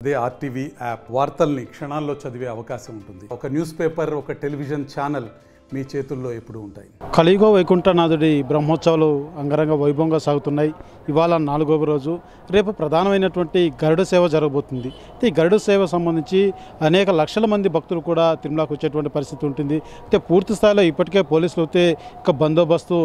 అదే RTV app వార్తల్ని క్షణాల్లో చదివే అవకాశం ఉంటుంది. ఒక న్యూస్ పేపర్, ఒక టెలివిజన్ ఛానల్ మీ చేతుల్లో ఎప్పుడూ ఉంటాయి. కలియుగ వైకుంఠనాథుడి బ్రహ్మోత్సవాలు అంగరంగ వైభవంగా సాగుతున్నాయి. ఇవాళ 4వ రోజు. రేపు ప్రధానమైనటువంటి గరుడ సేవ జరగబోతుంది. ఈ గరుడ సేవ సంబంధించి అనేక లక్షల మంది భక్తులు కూడా తిరుమలకు వచ్చేటువంటి పరిస్థితి ఉంటుంది. అయితే పూర్తి స్థాయిలో ఇప్పటికే పోలీసులు అయితే ఒక బందోబస్తు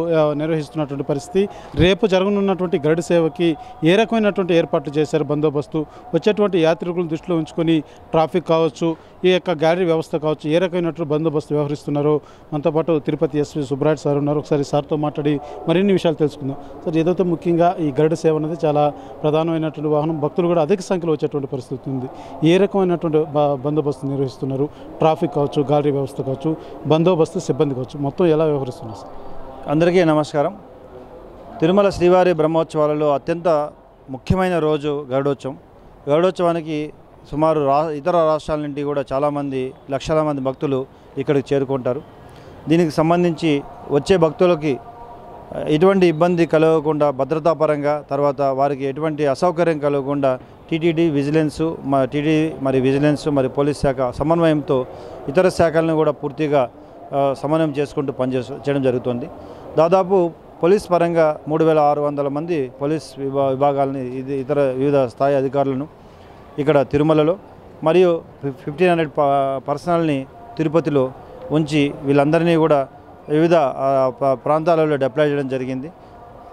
నిర్వహిస్తున్నటువంటి పరిస్థితి. రేపు జరగనున్నటువంటి గరుడ సేవకి ఏ రకమైనటువంటి ఏర్పాట్లు చేశారు బందోబస్తు, వచ్చేటువంటి యాత్రికులను దృష్టిలో ఉంచుకొని ట్రాఫిక్ కావచ్చు, ఈ యొక్క గ్యాలరీ వ్యవస్థ కావచ్చు, ఏ రకమైనటువంటి బందోబస్తు వ్యవహరిస్తున్నారో మనతో పాటు తిరుపతి ఎస్పీ సుబ్రాట్ సార్ ఉన్నారు. ఒకసారి సార్తో మాట్లాడి మరిన్ని విషయాలు తెలుసుకుందాం. సార్, ఏదైతే ముఖ్యంగా ఈ గరుడ సేవ అనేది చాలా ప్రధానమైనటువంటి వాహనం, భక్తులు కూడా అధిక సంఖ్యలో వచ్చేటువంటి పరిస్థితి ఉంది. ఏ రకమైనటువంటి బందోబస్తు నిర్వహిస్తున్నారు? ట్రాఫిక్ కావచ్చు, గ్యాలరీ వ్యవస్థ కావచ్చు, బందోబస్తు సిబ్బంది కావచ్చు, మొత్తం ఎలా వ్యవహరిస్తున్నారు సార్? అందరికీ నమస్కారం. తిరుమల శ్రీవారి బ్రహ్మోత్సవాలలో అత్యంత ముఖ్యమైన రోజు గరుడోత్సవం. గరుడోత్సవానికి సుమారు ఇతర రాష్ట్రాల నుండి కూడా చాలామంది, లక్షల మంది భక్తులు ఇక్కడికి చేరుకుంటారు. దీనికి సంబంధించి వచ్చే భక్తులకి ఎటువంటి ఇబ్బంది కలగకుండా భద్రతాపరంగా, తర్వాత వారికి ఎటువంటి అసౌకర్యం కలగకుండా టీటీడీ విజిలెన్సు, విజిలెన్స్ మరి పోలీస్ శాఖ సమన్వయంతో ఇతర శాఖలను కూడా పూర్తిగా సమన్వయం చేసుకుంటూ చేయడం జరుగుతుంది. దాదాపు పోలీస్ పరంగా 3600 మంది పోలీస్ విభాగాలని, ఇతర వివిధ స్థాయి అధికారులను ఇక్కడ తిరుమలలో, మరియు 1500 పర్సనల్ని తిరుపతిలో ఉంచి వీళ్ళందరినీ కూడా వివిధ ప్రాంతాలలో డిప్లాయ్ చేయడం జరిగింది.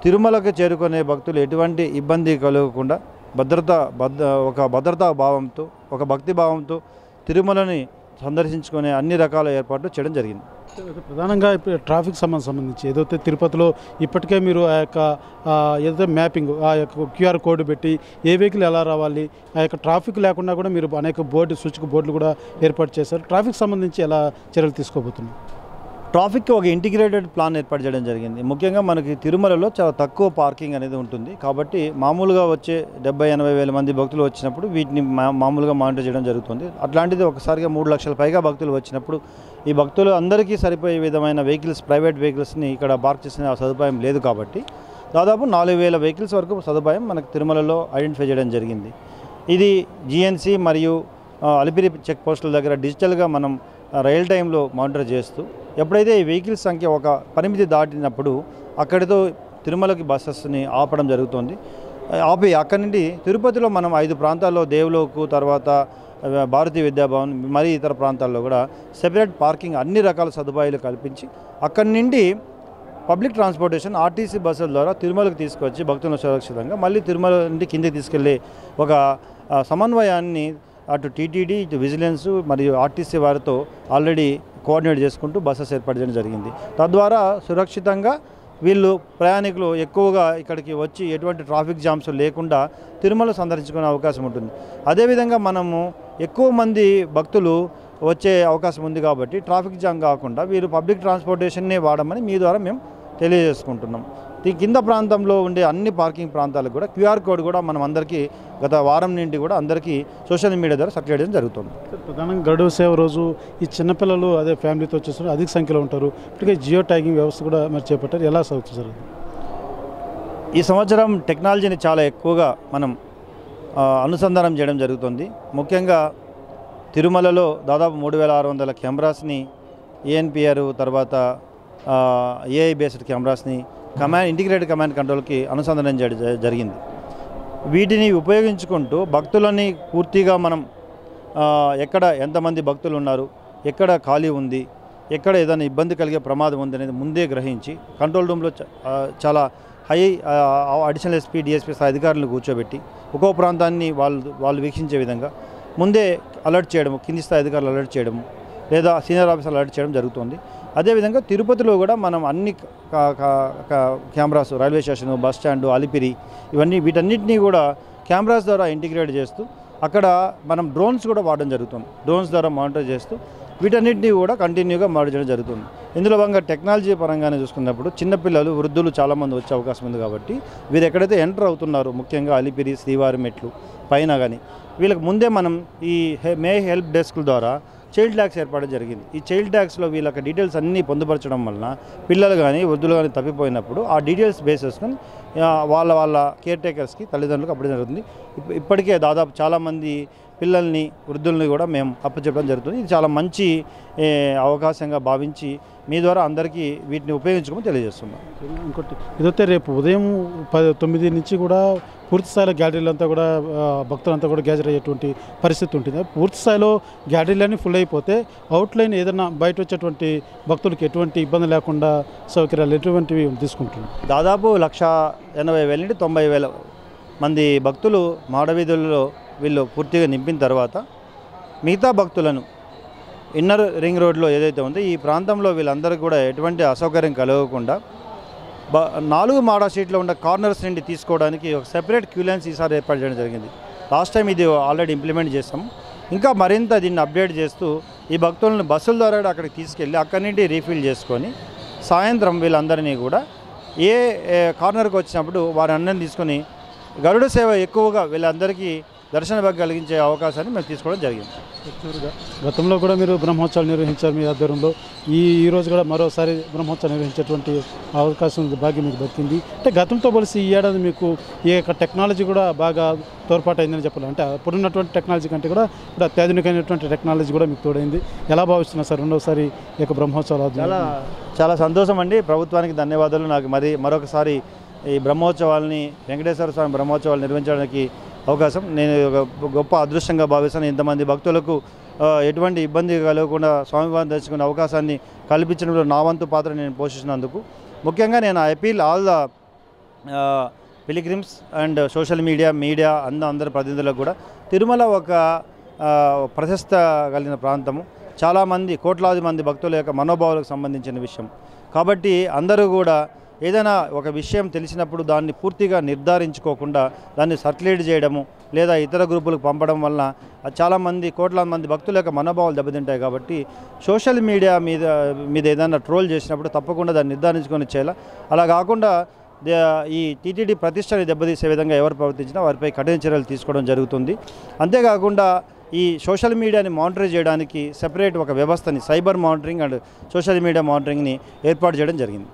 తిరుమలకు చేరుకునే భక్తులు ఎటువంటి ఇబ్బంది కలగకుండా ఒక భద్రతా భావంతో, ఒక భక్తి భావంతో తిరుమలని సందర్శించుకునే అన్ని రకాల ఏర్పాట్లు చేయడం జరిగింది. ప్రధానంగా ఇప్పుడు ట్రాఫిక్ సంబంధించి ఏదైతే తిరుపతిలో ఇప్పటికే మీరు ఆ యొక్క ఏదైతే మ్యాపింగ్, ఆ యొక్క క్యూఆర్ కోడ్ పెట్టి ఏ వెహికల్ ఎలా రావాలి, ఆ యొక్క ట్రాఫిక్ లేకుండా కూడా మీరు అనేక సూచిక బోర్డులు కూడా ఏర్పాటు చేశారు. ట్రాఫిక్ సంబంధించి ఎలా చర్యలు తీసుకోబోతున్నారు? ట్రాఫిక్కి ఒక ఇంటిగ్రేటెడ్ ప్లాన్ ఏర్పాటు చేయడం జరిగింది. ముఖ్యంగా మనకి తిరుమలలో చాలా తక్కువ పార్కింగ్ అనేది ఉంటుంది. కాబట్టి మామూలుగా వచ్చే 70-80 వేల మంది భక్తులు వచ్చినప్పుడు వీటిని మామూలుగా మానిటర్ చేయడం జరుగుతుంది. అట్లాంటిది ఒకసారిగా 3 లక్షల పైగా భక్తులు వచ్చినప్పుడు ఈ భక్తులు అందరికీ సరిపోయే విధమైన వెహికల్స్, ప్రైవేట్ వెహికల్స్ని ఇక్కడ పార్క్ చేసిన సదుపాయం లేదు. కాబట్టి దాదాపు 4000 వెహికల్స్ వరకు సదుపాయం మనకు తిరుమలలో ఐడెంటిఫై చేయడం జరిగింది. ఇది జీఎన్సీ మరియు అలిపిరి చెక్ పోస్టుల దగ్గర డిజిటల్గా మనం రియల్ టైంలో మానిటర్ చేస్తూ, ఎప్పుడైతే ఈ వెహికల్స్ సంఖ్య ఒక పరిమితి దాటినప్పుడు అక్కడితో తిరుమలకి బస్సెస్ని ఆపడం జరుగుతుంది. ఆపి అక్కడి నుండి తిరుపతిలో మనం 5 ప్రాంతాల్లో, దేవులోకు, తర్వాత భారతీయ విద్యాభవన్, మరి ఇతర ప్రాంతాల్లో కూడా సెపరేట్ పార్కింగ్ అన్ని రకాల సదుపాయాలు కల్పించి అక్కడి నుండి పబ్లిక్ ట్రాన్స్పోర్టేషన్ ఆర్టీసీ బస్సుల ద్వారా తిరుమలకు తీసుకొచ్చి భక్తులను సురక్షితంగా మళ్ళీ తిరుమల నుండి కిందకి తీసుకెళ్లే ఒక సమన్వయాన్ని అటు టీటీడీ, ఇటు విజిలెన్స్ మరియు ఆర్టీసీ వారితో ఆల్రెడీ కోఆర్డినేట్ చేసుకుంటూ బస్సెస్ ఏర్పాటు చేయడం జరిగింది. తద్వారా సురక్షితంగా వీళ్ళు ప్రయాణికులు ఎక్కువగా ఇక్కడికి వచ్చి ఎటువంటి ట్రాఫిక్ జామ్స్ లేకుండా తిరుమల సందర్శించుకునే అవకాశం ఉంటుంది. అదేవిధంగా మనము ఎక్కువ మంది భక్తులు వచ్చే అవకాశం ఉంది కాబట్టి ట్రాఫిక్ జామ్ కాకుండా వీరు పబ్లిక్ ట్రాన్స్పోర్టేషన్నే వాడమని మీ ద్వారా మేము తెలియజేసుకుంటున్నాం. ఈ కింద ప్రాంతంలో ఉండే అన్ని పార్కింగ్ ప్రాంతాలకు కూడా క్యూఆర్ కోడ్ కూడా మనం అందరికీ గత వారం నుండి కూడా అందరికీ సోషల్ మీడియా ద్వారా సర్క్యులేట్ చేయడం జరుగుతుంది. ప్రధానంగా గరుడ సేవ రోజు ఈ చిన్నపిల్లలు అదే ఫ్యామిలీతో వచ్చేసరికి అధిక సంఖ్యలో ఉంటారు. ఇప్పటికే జియో ట్యాగింగ్ వ్యవస్థ కూడా మరి చేపట్టారు. ఎలా సాగుతుంది సార్? ఈ సంవత్సరం టెక్నాలజీని చాలా ఎక్కువగా మనం అనుసంధానం చేయడం జరుగుతుంది. ముఖ్యంగా తిరుమలలో దాదాపు 3600 కెమెరాస్ని, ఏఎన్పిఆర్, తర్వాత ఏఐ బేస్డ్ కెమెరాస్ని ఇంటిగ్రేటెడ్ కమాండ్ కంట్రోల్కి అనుసంధానం చేయడం జరిగింది. వీటిని ఉపయోగించుకుంటూ భక్తులని పూర్తిగా మనం ఎక్కడ ఎంతమంది భక్తులు ఉన్నారు, ఎక్కడ ఖాళీ ఉంది, ఎక్కడ ఏదైనా ఇబ్బంది కలిగే ప్రమాదం ఉంది అనేది ముందే గ్రహించి కంట్రోల్ రూమ్లో చాలా హై అడిషనల్ ఎస్పీ, డిఎస్పీ స్థాయి అధికారులను కూర్చోబెట్టి ఒక్కో ప్రాంతాన్ని వాళ్ళు వీక్షించే విధంగా ముందే అలర్ట్ చేయడము, కింది స్థాయి అధికారులు అలర్ట్ చేయడము, లేదా సీనియర్ ఆఫీసర్లు అలర్ట్ చేయడం జరుగుతుంది. అదేవిధంగా తిరుపతిలో కూడా మనం అన్ని cameras, railway station, bus stand, Alipiri, వీటన్నిటినీ కూడా కెమెరాస్ ద్వారా ఇంటిగ్రేట్ చేస్తూ అక్కడ మనం డ్రోన్స్ కూడా వాడడం జరుగుతుంది. డ్రోన్స్ ద్వారా మానిటర్ చేస్తూ వీటన్నిటినీ కూడా కంటిన్యూగా మానిటర్ చేయడం జరుగుతుంది. ఇందులో భాగంగా టెక్నాలజీ పరంగానే చూసుకున్నప్పుడు చిన్నపిల్లలు, వృద్ధులు చాలామంది వచ్చే అవకాశం ఉంది. కాబట్టి వీరు ఎక్కడైతే ఎంటర్ అవుతున్నారో, ముఖ్యంగా అలిపిరి, శ్రీవారి మెట్లు పైన కానీ వీళ్ళకి ముందే మనం ఈ మే హెల్ప్ డెస్క్ ద్వారా చైల్డ్ ట్యాక్స్ ఏర్పాటు జరిగింది. ఈ చైల్డ్ ట్యాక్స్లో వీళ్ళకి డీటెయిల్స్ అన్నీ పొందుపరచడం వలన పిల్లలు కానీ వృద్ధులు కానీ తప్పిపోయినప్పుడు ఆ డీటెయిల్స్ బేస్ చేసుకొని వాళ్ళ కేర్ టేకర్స్కి, తల్లిదండ్రులకు అప్పడం జరుగుతుంది. ఇప్పటికే దాదాపు చాలామంది పిల్లల్ని వృద్ధుల్ని కూడా మేము అప్పచెప్పడం జరుగుతుంది. ఇది చాలా మంచి అవకాశంగా భావించి మీ ద్వారా అందరికీ వీటిని ఉపయోగించుకోమని తెలియజేస్తున్నాం. ఇంకోటి ఇదైతే రేపు ఉదయం 9 నుంచి కూడా పూర్తి స్థాయిలో గ్యాలరీలంతా కూడా భక్తులంతా కూడా గ్యాదర్ అయ్యేటువంటి పరిస్థితి ఉంటుంది. పూర్తి స్థాయిలో గ్యాలరీలన్నీ ఫుల్ అయిపోతే అవుట్లైన్ ఏదైనా బయట వచ్చేటువంటి భక్తులకి ఎటువంటి ఇబ్బంది లేకుండా సౌకర్యాలు ఎటువంటివి తీసుకుంటున్నారు. దాదాపు 1,80,000 నుండి 90,000 మంది భక్తులు మాడవీధుల్లో వీళ్ళు పూర్తిగా నింపిన తర్వాత మిగతా భక్తులను ఇన్నర్ రింగ్ రోడ్లో ఏదైతే ఉందో ఈ ప్రాంతంలో వీళ్ళందరికీ కూడా ఎటువంటి అసౌకర్యం కలగకుండా 4 మాడా సీట్లో ఉన్న కార్నర్స్ నుండి తీసుకోవడానికి ఒక సెపరేట్ క్యూ లైన్స్ ఈసారి ఏర్పాటు చేయడం జరిగింది. లాస్ట్ టైం ఇది ఆల్రెడీ ఇంప్లిమెంట్ చేస్తాం. ఇంకా మరింత దీన్ని అప్డేట్ చేస్తూ ఈ భక్తులను బస్సుల ద్వారా అక్కడికి తీసుకెళ్ళి అక్కడి నుండి రీఫిల్ చేసుకొని సాయంత్రం వీళ్ళందరినీ కూడా ఏ కార్నర్కి వచ్చినప్పుడు వారి అన్నం తీసుకొని గరుడ సేవ ఎక్కువగా వీళ్ళందరికీ దర్శన భాగ్యం కలిగించే అవకాశాన్ని మేము తీసుకోవడం జరిగింది. గతంలో కూడా మీరు బ్రహ్మోత్సవాలు నిర్వహించారు మీ ఆధ్వర్యంలో. ఈ రోజు కూడా మరోసారి బ్రహ్మోత్సవం నిర్వహించేటువంటి అవకాశం భాగ్యం మీకు దక్కింది. అంటే గతంతో పోలిసి ఈ ఏడాది మీకు ఈ యొక్క టెక్నాలజీ కూడా బాగా తోడ్పాటు అయిందని చెప్పాలి. అంటే అప్పుడున్నటువంటి టెక్నాలజీ కంటే కూడా ఇప్పుడు అత్యాధునికమైనటువంటి టెక్నాలజీ కూడా మీకు తోడైంది. ఎలా భావిస్తున్నారు సార్ రెండోసారి ఈ యొక్క బ్రహ్మోత్సవాలు? చాలా సంతోషం అండి. ప్రభుత్వానికి ధన్యవాదాలు. నాకు మరొకసారి ఈ బ్రహ్మోత్సవాల్ని వెంకటేశ్వర స్వామి బ్రహ్మోత్సవాలు నిర్వహించడానికి అవకాశం నేను ఒక గొప్ప అదృష్టంగా భావిస్తాను. ఇంతమంది భక్తులకు ఎటువంటి ఇబ్బంది కలగకుండా స్వామివారిని దర్శించుకునే అవకాశాన్ని కల్పించడంలో నా వంతు పాత్ర నేను పోషించినందుకు ముఖ్యంగా నేను appeal all the pilgrims and social media అందరి ప్రతినిధులకు కూడా తిరుమల ఒక ప్రశస్త కలిగిన ప్రాంతము, చాలామంది కోట్లాది మంది భక్తుల యొక్క మనోభావాలకు సంబంధించిన విషయం కాబట్టి అందరూ కూడా ఏదైనా ఒక విషయం తెలిసినప్పుడు దాన్ని పూర్తిగా నిర్ధారించుకోకుండా దాన్ని సర్క్యులేట్ చేయడము లేదా ఇతర గ్రూపులకు పంపడం వలన చాలామంది కోట్లాది మంది భక్తుల యొక్క మనోభావాలు దెబ్బతింటాయి. కాబట్టి సోషల్ మీడియా మీద ఏదైనా ట్రోల్ చేసినప్పుడు తప్పకుండా దాన్ని నిర్ధారించుకొని చేయాలి. అలా కాకుండా ఈ టీటీడీ ప్రతిష్టని దెబ్బతీసే విధంగా ఎవరు ప్రవర్తించినా వారిపై కఠిన చర్యలు తీసుకోవడం జరుగుతుంది. అంతేకాకుండా ఈ సోషల్ మీడియాని మానిటర్ చేయడానికి సెపరేట్ ఒక వ్యవస్థని cyber monitoring and social media మానిటరింగ్ని ఏర్పాటు చేయడం జరిగింది.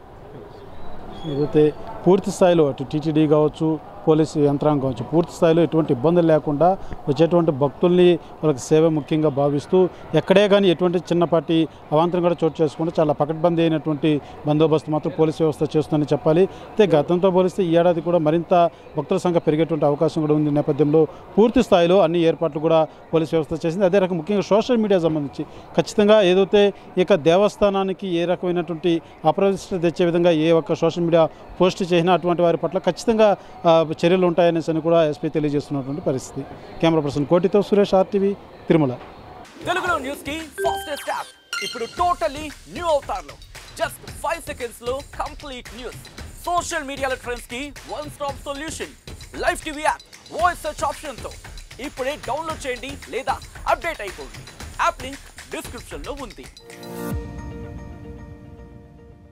ఏదైతే పూర్తి స్థాయిలో అటు టీటీడీ కావచ్చు పోలీసు యంత్రాంగం కావచ్చు పూర్తి స్థాయిలో ఎటువంటి ఇబ్బందులు లేకుండా వచ్చేటువంటి భక్తుల్ని వాళ్ళకి సేవ ముఖ్యంగా భావిస్తూ ఎక్కడే కానీ ఎటువంటి చిన్నపాటి అవాంతరం కూడా చోటు చేసుకుంటూ చాలా పకడ్బందీ అయినటువంటి బందోబస్తు మాత్రం పోలీసు వ్యవస్థ చేస్తుందని చెప్పాలి. అయితే గతంతో పోలిస్తే ఈ ఏడాది కూడా మరింత భక్తుల సంఖ్య పెరిగేటువంటి అవకాశం కూడా ఉంది. నేపథ్యంలో పూర్తి స్థాయిలో అన్ని ఏర్పాట్లు కూడా పోలీసు వ్యవస్థ చేసింది. అదే రకం ముఖ్యంగా సోషల్ మీడియా సంబంధించి ఖచ్చితంగా ఏదైతే ఇక దేవస్థానానికి ఏ రకమైనటువంటి అప్రదిష్ట తెచ్చే విధంగా ఏ ఒక్క సోషల్ మీడియా పోస్ట్ చేసినా అటువంటి వారి పట్ల ఖచ్చితంగా చర్యలు ఉంటాయనేసి కూడా ఎస్పీ తెలియజేస్తున్నటువంటి పరిస్థితి. కెమెరా పర్సన్ కోటితో సురేష్, RTV, తిరుమల. తెలుగులో న్యూస్ కి ఫాస్టెస్ట్ యాప్ ఇప్పుడు టోటల్లీ న్యూ అవతార్లో జస్ట్ 5 seconds లో కంప్లీట్ న్యూస్. సోషల్ మీడియాలో ట్రెండ్స్ కి one stop solution. Live TV app voice search option తో ఇప్పుడే డౌన్లోడ్ చేయండి లేదా అప్డేట్ అయిపోండి. యాప్ లింక్ డిస్క్రిప్షన్ లో ఉంది.